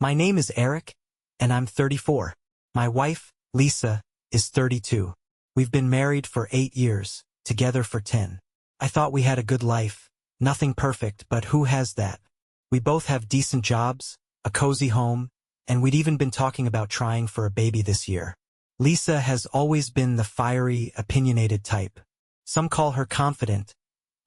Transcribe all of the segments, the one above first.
My name is Eric, and I'm 34. My wife, Lisa, is 32. We've been married for 8 years, together for 10. I thought we had a good life, nothing perfect, but who has that? We both have decent jobs, a cozy home, and we'd even been talking about trying for a baby this year. Lisa has always been the fiery, opinionated type. Some call her confident,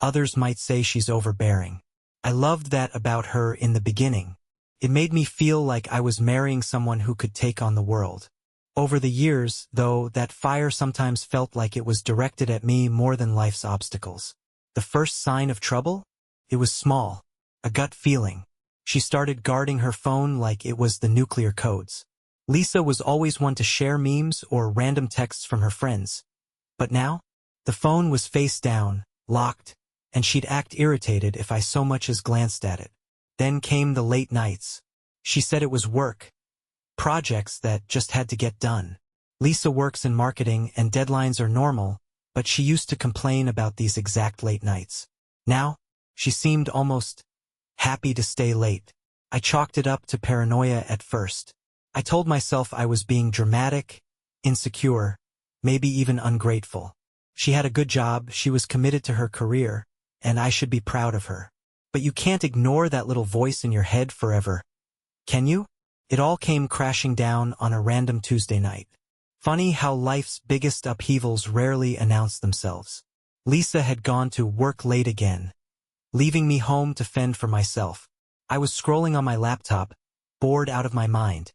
others might say she's overbearing. I loved that about her in the beginning. It made me feel like I was marrying someone who could take on the world. Over the years, though, that fire sometimes felt like it was directed at me more than life's obstacles. The first sign of trouble? It was small. A gut feeling. She started guarding her phone like it was the nuclear codes. Lisa was always one to share memes or random texts from her friends. But now? The phone was face down, locked, and she'd act irritated if I so much as glanced at it. Then came the late nights. She said it was work. Projects that just had to get done. Lisa works in marketing and deadlines are normal, but she used to complain about these exact late nights. Now, she seemed almost happy to stay late. I chalked it up to paranoia at first. I told myself I was being dramatic, insecure, maybe even ungrateful. She had a good job, she was committed to her career, and I should be proud of her. But you can't ignore that little voice in your head forever, can you? It all came crashing down on a random Tuesday night. Funny how life's biggest upheavals rarely announce themselves. Lisa had gone to work late again, leaving me home to fend for myself. I was scrolling on my laptop, bored out of my mind,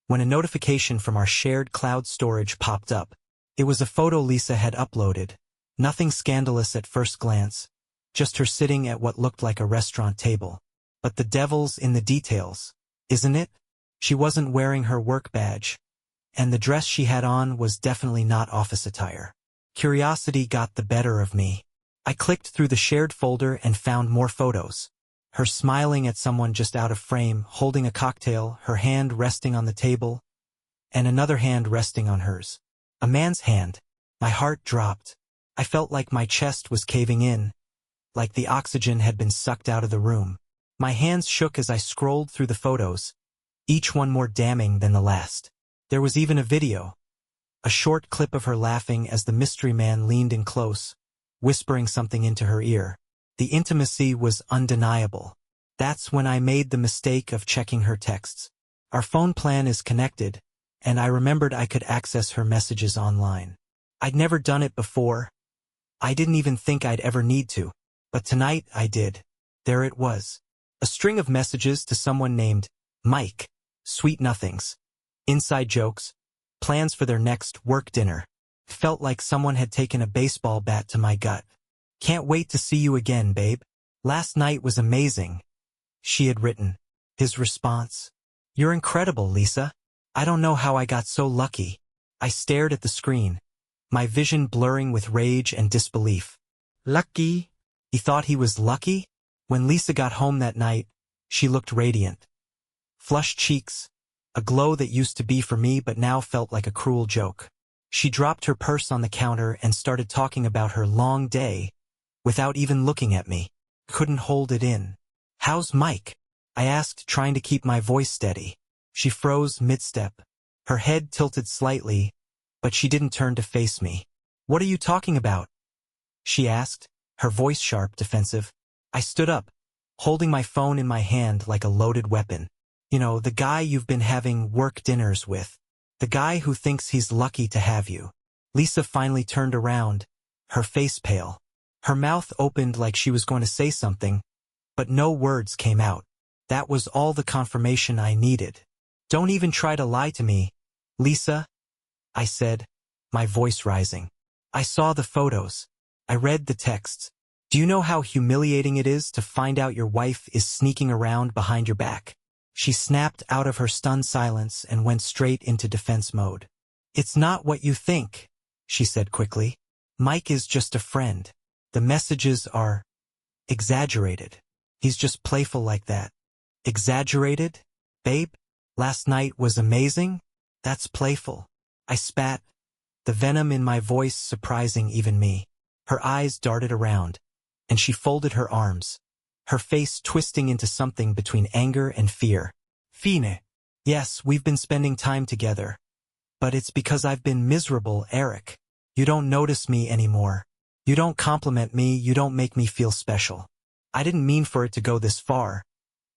when a notification from our shared cloud storage popped up. It was a photo Lisa had uploaded. Nothing scandalous at first glance, just her sitting at what looked like a restaurant table. But the devil's in the details, isn't it? She wasn't wearing her work badge, and the dress she had on was definitely not office attire. Curiosity got the better of me. I clicked through the shared folder and found more photos. Her smiling at someone just out of frame, holding a cocktail, her hand resting on the table, and another hand resting on hers. A man's hand. My heart dropped. I felt like my chest was caving in, like the oxygen had been sucked out of the room. My hands shook as I scrolled through the photos, each one more damning than the last. There was even a video. A short clip of her laughing as the mystery man leaned in close, whispering something into her ear. The intimacy was undeniable. That's when I made the mistake of checking her texts. Our phone plan is connected, and I remembered I could access her messages online. I'd never done it before. I didn't even think I'd ever need to. But tonight I did. There it was. A string of messages to someone named Mike. Sweet nothings. Inside jokes. Plans for their next work dinner. Felt like someone had taken a baseball bat to my gut. Can't wait to see you again, babe. Last night was amazing. She had written. His response. You're incredible, Lisa. I don't know how I got so lucky. I stared at the screen, my vision blurring with rage and disbelief. Lucky? He thought he was lucky? When Lisa got home that night, she looked radiant. Flushed cheeks, a glow that used to be for me but now felt like a cruel joke. She dropped her purse on the counter and started talking about her long day, without even looking at me. Couldn't hold it in. How's Mike? I asked, trying to keep my voice steady. She froze mid-step. Her head tilted slightly, but she didn't turn to face me. What are you talking about? She asked, her voice sharp, defensive. I stood up, holding my phone in my hand like a loaded weapon. You know, the guy you've been having work dinners with. The guy who thinks he's lucky to have you. Lisa finally turned around, her face pale. Her mouth opened like she was going to say something, but no words came out. That was all the confirmation I needed. Don't even try to lie to me, Lisa, I said, my voice rising. I saw the photos. I read the texts. Do you know how humiliating it is to find out your wife is sneaking around behind your back? She snapped out of her stunned silence and went straight into defense mode. It's not what you think, she said quickly. Mike is just a friend. The messages are exaggerated. He's just playful like that. Exaggerated? Babe? Last night was amazing? That's playful. I spat, the venom in my voice surprising even me. Her eyes darted around, and she folded her arms, her face twisting into something between anger and fear. Fine. Yes, we've been spending time together. But it's because I've been miserable, Eric. You don't notice me anymore. You don't compliment me, you don't make me feel special. I didn't mean for it to go this far,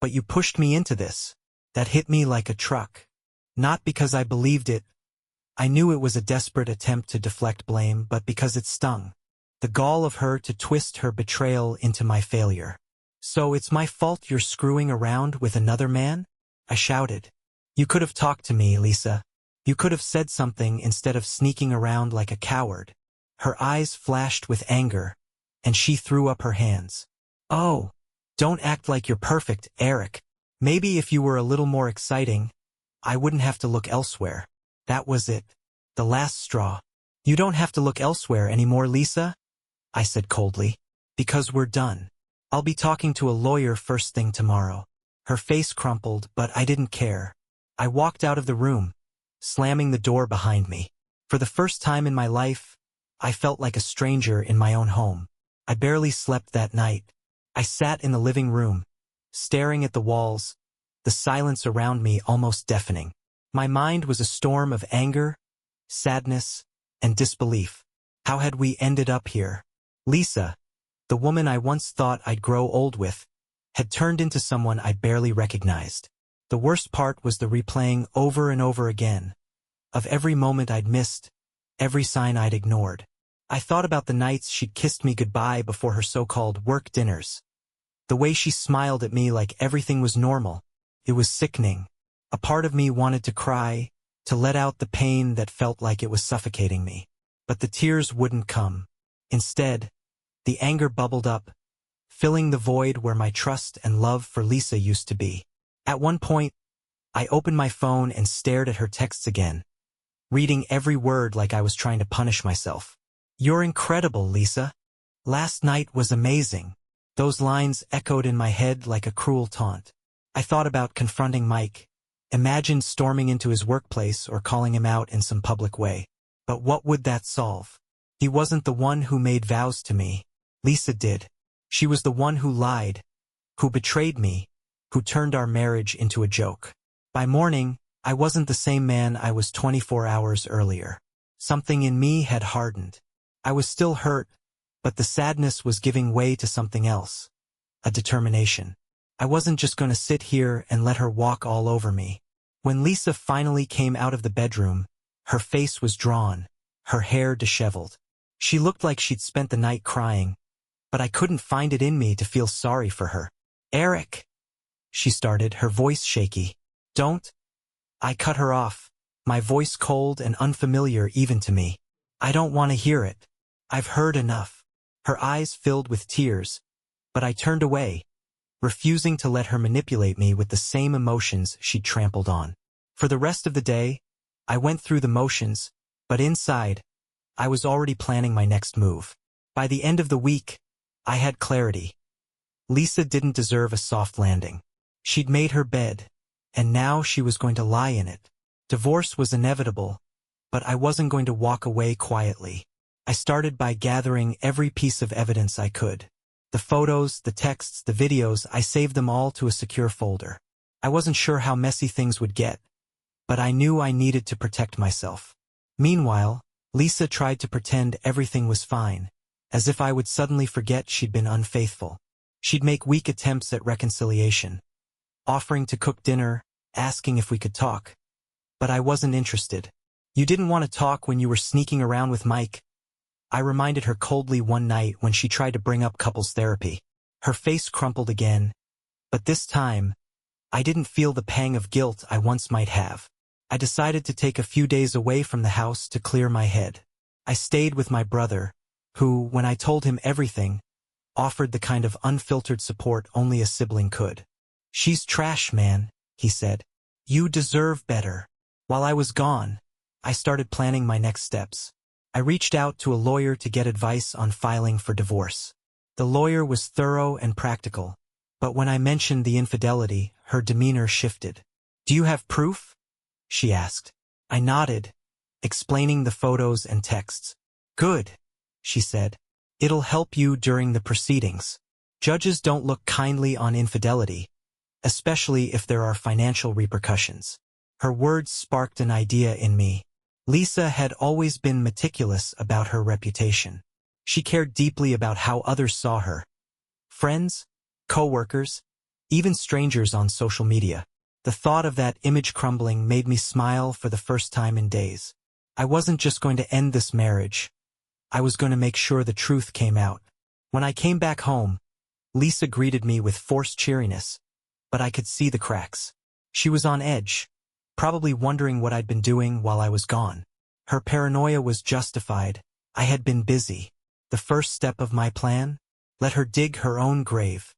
but you pushed me into this. That hit me like a truck. Not because I believed it. I knew it was a desperate attempt to deflect blame, but because it stung. The gall of her to twist her betrayal into my failure. So it's my fault you're screwing around with another man? I shouted. You could have talked to me, Lisa. You could have said something instead of sneaking around like a coward. Her eyes flashed with anger, and she threw up her hands. Oh, don't act like you're perfect, Eric. Maybe if you were a little more exciting, I wouldn't have to look elsewhere. That was it. The last straw. You don't have to look elsewhere anymore, Lisa, I said coldly. Because we're done. I'll be talking to a lawyer first thing tomorrow. Her face crumpled, but I didn't care. I walked out of the room, slamming the door behind me. For the first time in my life, I felt like a stranger in my own home. I barely slept that night. I sat in the living room, staring at the walls, the silence around me almost deafening. My mind was a storm of anger, sadness, and disbelief. How had we ended up here? Lisa, the woman I once thought I'd grow old with, had turned into someone I barely recognized. The worst part was the replaying over and over again of every moment I'd missed, every sign I'd ignored. I thought about the nights she'd kissed me goodbye before her so-called work dinners. The way she smiled at me like everything was normal. It was sickening. A part of me wanted to cry, to let out the pain that felt like it was suffocating me. But the tears wouldn't come. Instead, the anger bubbled up, filling the void where my trust and love for Lisa used to be. At one point, I opened my phone and stared at her texts again, reading every word like I was trying to punish myself. You're incredible, Lisa. Last night was amazing. Those lines echoed in my head like a cruel taunt. I thought about confronting Mike, imagined storming into his workplace or calling him out in some public way. But what would that solve? He wasn't the one who made vows to me. Lisa did. She was the one who lied, who betrayed me, who turned our marriage into a joke. By morning, I wasn't the same man I was 24 hours earlier. Something in me had hardened. I was still hurt, but the sadness was giving way to something else. A determination. I wasn't just going to sit here and let her walk all over me. When Lisa finally came out of the bedroom, her face was drawn, her hair disheveled. She looked like she'd spent the night crying, but I couldn't find it in me to feel sorry for her. Eric, she started, her voice shaky. Don't. I cut her off, my voice cold and unfamiliar even to me. I don't want to hear it. I've heard enough. Her eyes filled with tears, but I turned away, refusing to let her manipulate me with the same emotions she'd trampled on. For the rest of the day, I went through the motions, but inside, I was already planning my next move. By the end of the week, I had clarity. Lisa didn't deserve a soft landing. She'd made her bed, and now she was going to lie in it. Divorce was inevitable, but I wasn't going to walk away quietly. I started by gathering every piece of evidence I could. The photos, the texts, the videos, I saved them all to a secure folder. I wasn't sure how messy things would get, but I knew I needed to protect myself. Meanwhile, Lisa tried to pretend everything was fine, as if I would suddenly forget she'd been unfaithful. She'd make weak attempts at reconciliation, offering to cook dinner, asking if we could talk. But I wasn't interested. You didn't want to talk when you were sneaking around with Mike, I reminded her coldly one night when she tried to bring up couples therapy. Her face crumpled again, but this time, I didn't feel the pang of guilt I once might have. I decided to take a few days away from the house to clear my head. I stayed with my brother, who, when I told him everything, offered the kind of unfiltered support only a sibling could. She's trash, man, he said. You deserve better. While I was gone, I started planning my next steps. I reached out to a lawyer to get advice on filing for divorce. The lawyer was thorough and practical, but when I mentioned the infidelity, her demeanor shifted. Do you have proof? She asked. I nodded, explaining the photos and texts. Good, she said. It'll help you during the proceedings. Judges don't look kindly on infidelity, especially if there are financial repercussions. Her words sparked an idea in me. Lisa had always been meticulous about her reputation. She cared deeply about how others saw her. Friends, co-workers, even strangers on social media. The thought of that image crumbling made me smile for the first time in days. I wasn't just going to end this marriage. I was going to make sure the truth came out. When I came back home, Lisa greeted me with forced cheeriness, but I could see the cracks. She was on edge, probably wondering what I'd been doing while I was gone. Her paranoia was justified. I had been busy. The first step of my plan? Let her dig her own grave.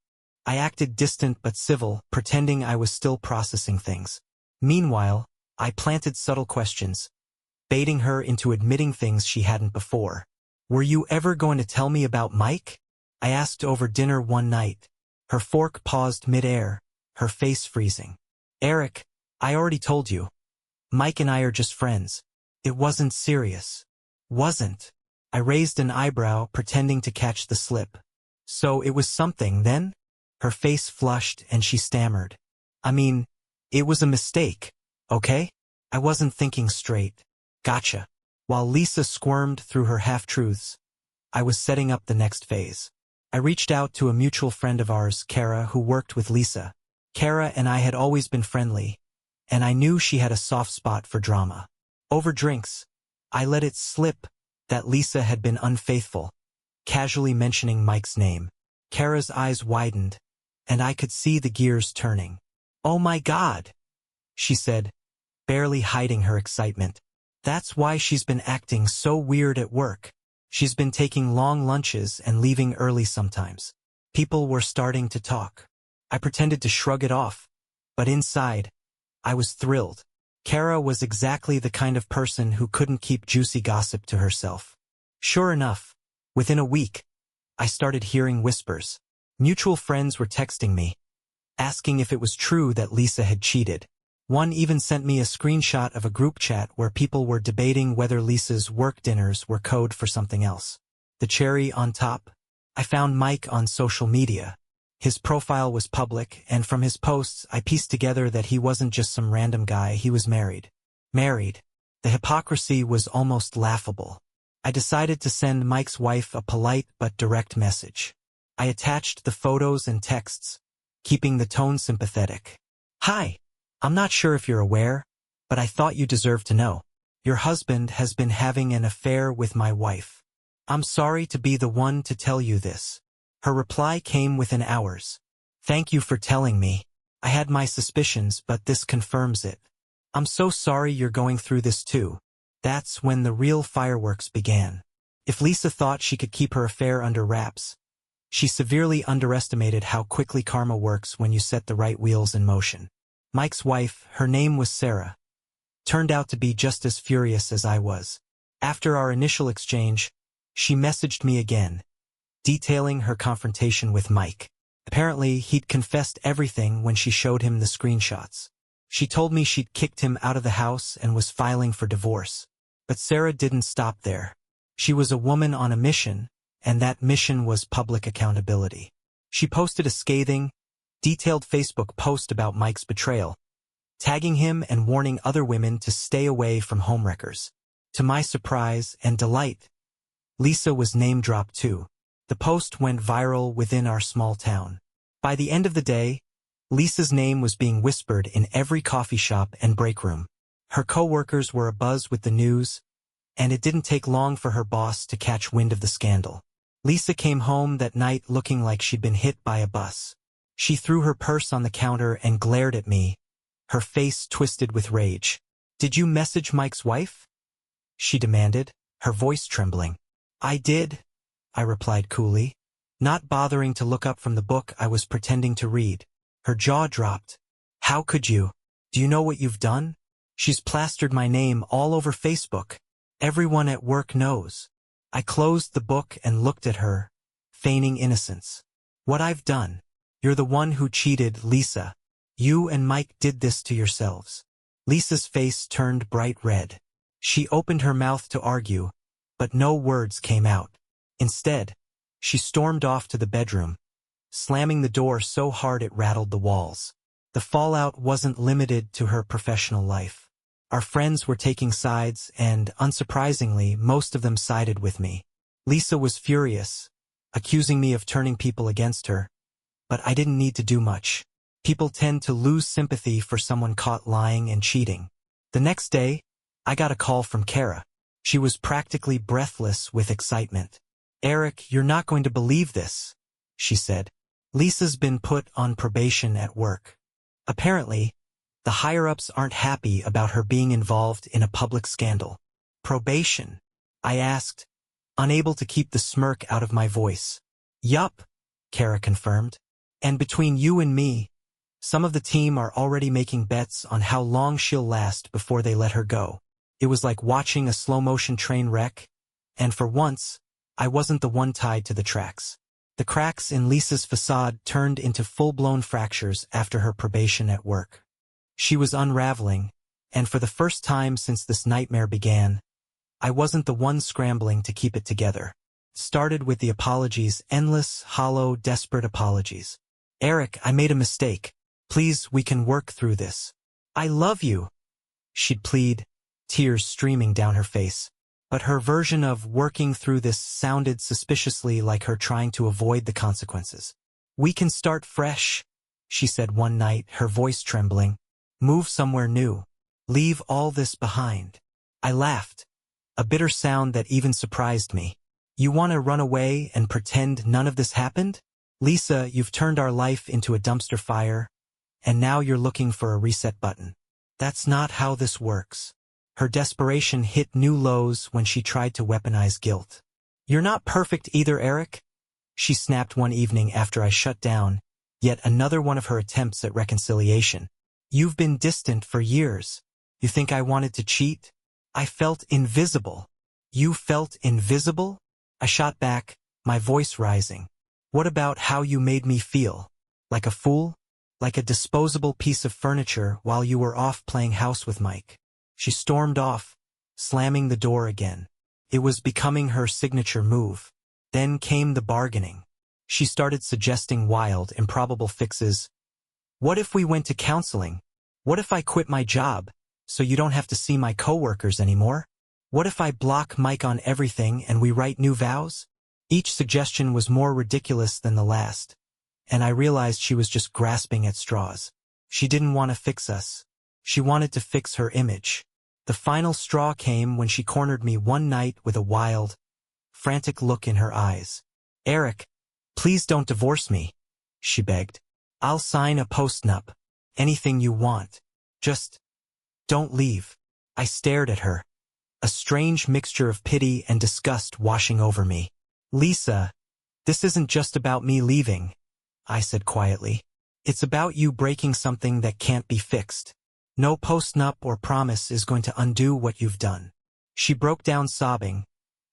I acted distant but civil, pretending I was still processing things. Meanwhile, I planted subtle questions, baiting her into admitting things she hadn't before. "Were you ever going to tell me about Mike?" I asked over dinner one night. Her fork paused mid-air, her face freezing. "Eric, I already told you. Mike and I are just friends. It wasn't serious." "Wasn't?" I raised an eyebrow, pretending to catch the slip. "So it was something, then?" Her face flushed and she stammered. "I mean, it was a mistake, okay? I wasn't thinking straight." "Gotcha." While Lisa squirmed through her half-truths, I was setting up the next phase. I reached out to a mutual friend of ours, Kara, who worked with Lisa. Kara and I had always been friendly, and I knew she had a soft spot for drama. Over drinks, I let it slip that Lisa had been unfaithful, casually mentioning Mike's name. Kara's eyes widened, and I could see the gears turning. "Oh my God," she said, barely hiding her excitement. "That's why she's been acting so weird at work. She's been taking long lunches and leaving early sometimes." People were starting to talk. I pretended to shrug it off, but inside, I was thrilled. Kara was exactly the kind of person who couldn't keep juicy gossip to herself. Sure enough, within a week, I started hearing whispers. Mutual friends were texting me, asking if it was true that Lisa had cheated. One even sent me a screenshot of a group chat where people were debating whether Lisa's work dinners were code for something else. The cherry on top? I found Mike on social media. His profile was public, and from his posts I pieced together that he wasn't just some random guy, he was married. Married. The hypocrisy was almost laughable. I decided to send Mike's wife a polite but direct message. I attached the photos and texts, keeping the tone sympathetic. "Hi. I'm not sure if you're aware, but I thought you deserved to know. Your husband has been having an affair with my wife. I'm sorry to be the one to tell you this." Her reply came within hours. "Thank you for telling me. I had my suspicions, but this confirms it. I'm so sorry you're going through this too." That's when the real fireworks began. If Lisa thought she could keep her affair under wraps, she severely underestimated how quickly karma works when you set the right wheels in motion. Mike's wife, her name was Sarah, turned out to be just as furious as I was. After our initial exchange, she messaged me again, detailing her confrontation with Mike. Apparently, he'd confessed everything when she showed him the screenshots. She told me she'd kicked him out of the house and was filing for divorce. But Sarah didn't stop there. She was a woman on a mission, and that mission was public accountability. She posted a scathing, detailed Facebook post about Mike's betrayal, tagging him and warning other women to stay away from homewreckers. To my surprise and delight, Lisa was name-dropped too. The post went viral within our small town. By the end of the day, Lisa's name was being whispered in every coffee shop and break room. Her co-workers were abuzz with the news, and it didn't take long for her boss to catch wind of the scandal. Lisa came home that night looking like she'd been hit by a bus. She threw her purse on the counter and glared at me, her face twisted with rage. "Did you message Mike's wife?" she demanded, her voice trembling. "I did," I replied coolly, not bothering to look up from the book I was pretending to read. Her jaw dropped. "How could you? Do you know what you've done? She's plastered my name all over Facebook. Everyone at work knows." I closed the book and looked at her, feigning innocence. "What I've done? You're the one who cheated, Lisa. You and Mike did this to yourselves." Lisa's face turned bright red. She opened her mouth to argue, but no words came out. Instead, she stormed off to the bedroom, slamming the door so hard it rattled the walls. The fallout wasn't limited to her professional life. Our friends were taking sides and, unsurprisingly, most of them sided with me. Lisa was furious, accusing me of turning people against her, but I didn't need to do much. People tend to lose sympathy for someone caught lying and cheating. The next day, I got a call from Kara. She was practically breathless with excitement. "Eric, you're not going to believe this," she said. "Lisa's been put on probation at work. Apparently, the higher-ups aren't happy about her being involved in a public scandal." "Probation?" I asked, unable to keep the smirk out of my voice. "Yup," Kara confirmed. "And between you and me, some of the team are already making bets on how long she'll last before they let her go." It was like watching a slow-motion train wreck, and for once, I wasn't the one tied to the tracks. The cracks in Lisa's facade turned into full-blown fractures after her probation at work. She was unraveling, and for the first time since this nightmare began, I wasn't the one scrambling to keep it together. It started with the apologies, endless, hollow, desperate apologies. "Eric, I made a mistake. Please, we can work through this. I love you," she'd plead, tears streaming down her face. But her version of working through this sounded suspiciously like her trying to avoid the consequences. "We can start fresh," she said one night, her voice trembling. "Move somewhere new. Leave all this behind." I laughed, a bitter sound that even surprised me. "You want to run away and pretend none of this happened? Lisa, you've turned our life into a dumpster fire, and now you're looking for a reset button. That's not how this works." Her desperation hit new lows when she tried to weaponize guilt. "You're not perfect either, Eric," she snapped one evening after I shut down yet another one of her attempts at reconciliation. "You've been distant for years. You think I wanted to cheat? I felt invisible." "You felt invisible?" I shot back, my voice rising. "What about how you made me feel? Like a fool? Like a disposable piece of furniture while you were off playing house with Mike?" She stormed off, slamming the door again. It was becoming her signature move. Then came the bargaining. She started suggesting wild, improbable fixes. "What if we went to counseling? What if I quit my job, so you don't have to see my coworkers anymore? What if I block Mike on everything and we write new vows?" Each suggestion was more ridiculous than the last, and I realized she was just grasping at straws. She didn't want to fix us. She wanted to fix her image. The final straw came when she cornered me one night with a wild, frantic look in her eyes. "Eric, please don't divorce me," she begged. "I'll sign a postnup. Anything you want. Just don't leave." I stared at her, a strange mixture of pity and disgust washing over me. "Lisa, this isn't just about me leaving," I said quietly. "It's about you breaking something that can't be fixed. No postnup or promise is going to undo what you've done." She broke down sobbing,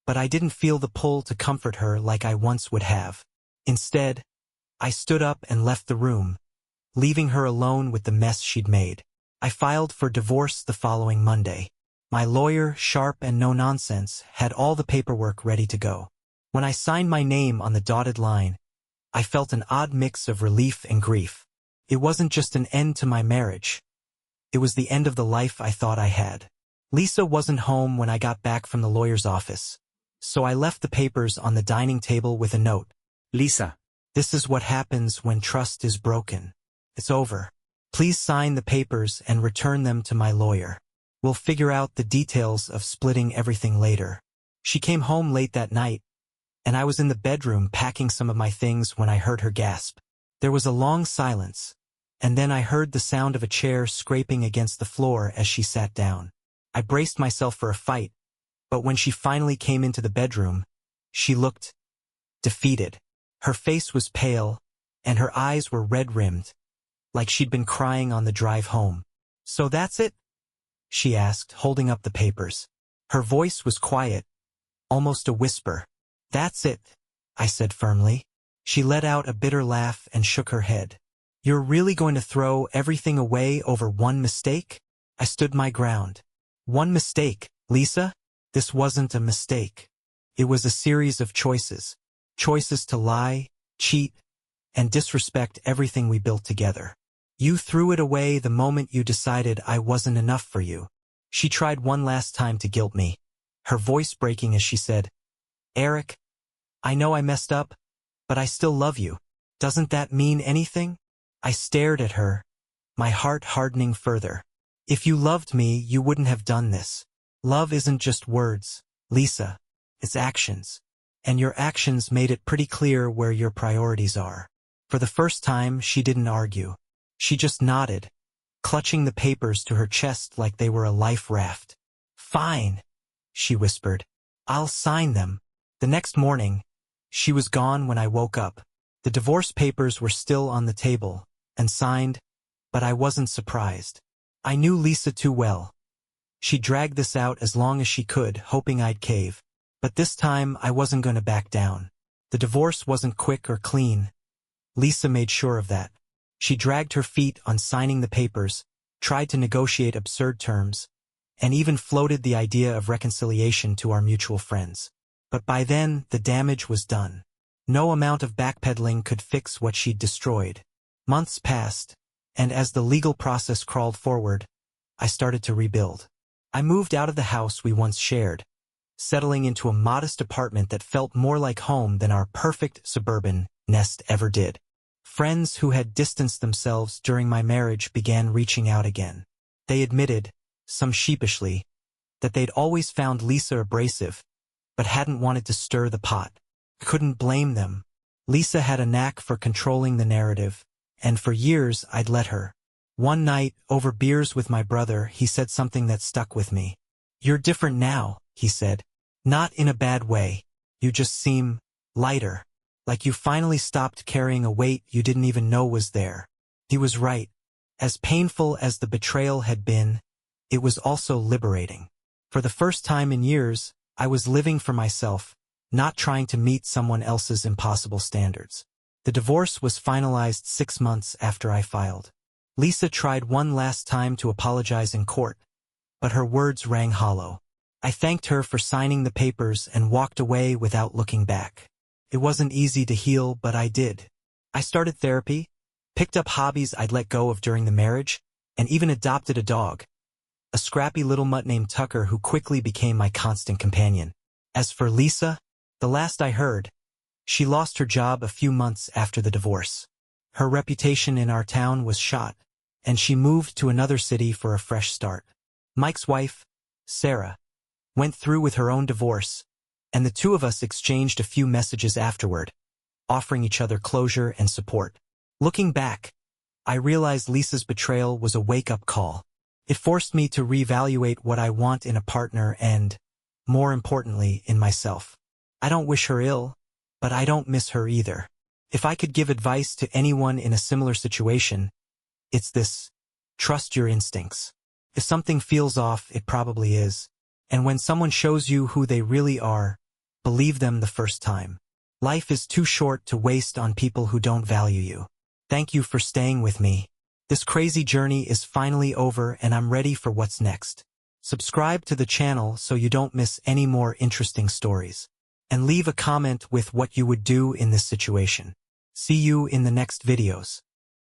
but I didn't feel the pull to comfort her like I once would have. Instead, I stood up and left the room, leaving her alone with the mess she'd made. I filed for divorce the following Monday. My lawyer, sharp and no-nonsense, had all the paperwork ready to go. When I signed my name on the dotted line, I felt an odd mix of relief and grief. It wasn't just an end to my marriage. It was the end of the life I thought I had. Lisa wasn't home when I got back from the lawyer's office, so I left the papers on the dining table with a note. "Lisa, This is what happens when trust is broken. It's over. Please sign the papers and return them to my lawyer. We'll figure out the details of splitting everything later." She came home late that night, and I was in the bedroom packing some of my things when I heard her gasp. There was a long silence, and then I heard the sound of a chair scraping against the floor as she sat down. I braced myself for a fight, but when she finally came into the bedroom, she looked defeated. Her face was pale, and her eyes were red-rimmed, like she'd been crying on the drive home. "So that's it?" she asked, holding up the papers. Her voice was quiet, almost a whisper. "That's it," I said firmly. She let out a bitter laugh and shook her head. "You're really going to throw everything away over one mistake?" I stood my ground. "One mistake, Lisa? This wasn't a mistake. It was a series of choices. Choices to lie, cheat, and disrespect everything we built together. You threw it away the moment you decided I wasn't enough for you. She tried one last time to guilt me, her voice breaking as she said, Eric, I know I messed up, but I still love you. Doesn't that mean anything? I stared at her, my heart hardening further. If you loved me, you wouldn't have done this. Love isn't just words, Lisa. It's actions. And your actions made it pretty clear where your priorities are. For the first time, she didn't argue. She just nodded, clutching the papers to her chest like they were a life raft. Fine, she whispered. I'll sign them. The next morning, she was gone when I woke up. The divorce papers were still on the table, and signed, but I wasn't surprised. I knew Lisa too well. She dragged this out as long as she could, hoping I'd cave. But this time, I wasn't going to back down. The divorce wasn't quick or clean. Lisa made sure of that. She dragged her feet on signing the papers, tried to negotiate absurd terms, and even floated the idea of reconciliation to our mutual friends. But by then, the damage was done. No amount of backpedaling could fix what she'd destroyed. Months passed, and as the legal process crawled forward, I started to rebuild. I moved out of the house we once shared, settling into a modest apartment that felt more like home than our perfect suburban nest ever did. Friends who had distanced themselves during my marriage began reaching out again. They admitted, some sheepishly, that they'd always found Lisa abrasive, but hadn't wanted to stir the pot. Couldn't blame them. Lisa had a knack for controlling the narrative, and for years I'd let her. One night, over beers with my brother, he said something that stuck with me. You're different now, he said. Not in a bad way. You just seem lighter. Like you finally stopped carrying a weight you didn't even know was there. He was right. As painful as the betrayal had been, it was also liberating. For the first time in years, I was living for myself, not trying to meet someone else's impossible standards. The divorce was finalized 6 months after I filed. Lisa tried one last time to apologize in court, but her words rang hollow. I thanked her for signing the papers and walked away without looking back. It wasn't easy to heal, but I did. I started therapy, picked up hobbies I'd let go of during the marriage, and even adopted a dog, a scrappy little mutt named Tucker who quickly became my constant companion. As for Lisa, the last I heard, she lost her job a few months after the divorce. Her reputation in our town was shot, and she moved to another city for a fresh start. Mike's wife, Sarah, went through with her own divorce, and the two of us exchanged a few messages afterward, offering each other closure and support. Looking back, I realized Lisa's betrayal was a wake-up call. It forced me to reevaluate what I want in a partner and, more importantly, in myself. I don't wish her ill, but I don't miss her either. If I could give advice to anyone in a similar situation, it's this: trust your instincts. If something feels off, it probably is. And when someone shows you who they really are, believe them the first time. Life is too short to waste on people who don't value you. Thank you for staying with me. This crazy journey is finally over and I'm ready for what's next. Subscribe to the channel so you don't miss any more interesting stories. And leave a comment with what you would do in this situation. See you in the next videos.